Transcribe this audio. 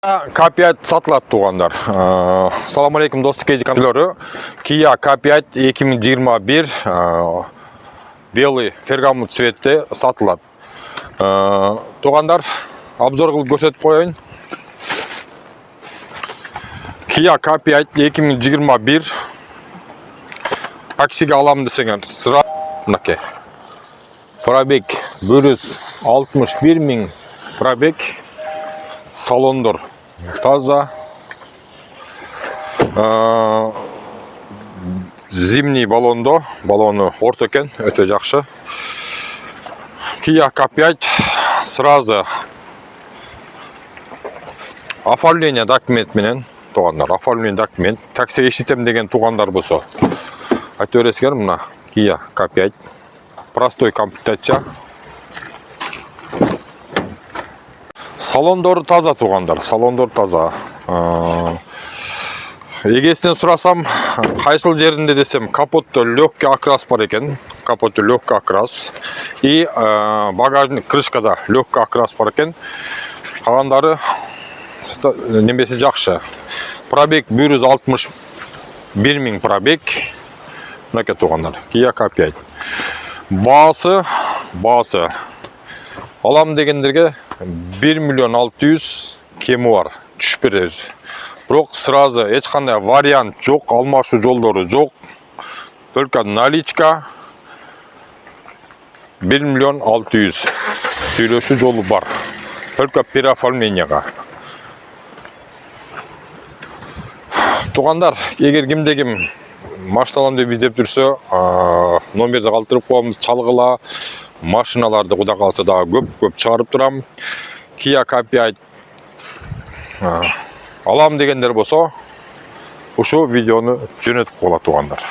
K5 satылат туғандар. Салам алейкум достық кейжі каналары. Kia K5 2021 белый фергамут цветте сатылат. Туғандар, обзор қылып көрсетіп қойын. Kia K5 2021 таксиге алам десеңер sıra мынакей. Пробег 161 000 пробег. Салондор таза. Зимний балондо. Балоны орта екен, өте жақсы. Kia K5 сразу оформление документ менен туғандар. Оформление документ. Такси ешітем деген туғандар болса. Айтып өресіңер мына Kia K5. Простой комплектация. Салондор таза туғандар. Салондор таза. Егесінен сұрасам, қайсыл жерінде десем, капотты легкий окрас бар екен. Капотты легкий окрас. И багажник крышкада легкий окрас бар екен. Қалғандары немесе жақшы. Пробег 161 000 пробег. Мынакей туғандар. Kia K5. Басы. Алам дегендерге 1 600 000 кемі бар. Түшіп береміз. Бірақ сразу ешқандай вариант жоқ, алмашу жолдары жоқ. Только наличка 1 600 000. Сөйлеуші жолы бар. Только переоформленияға. Туғандар, егер кімде-кім машиналам деп іздеп жүрсе, номерді қалтырып қоямыз, чалғыла. Машиналарды құда қалса да көп шығарып тұрам. Kia K5 алам дегендер болса, ұшу видеоны жөнетіп қола туғандар.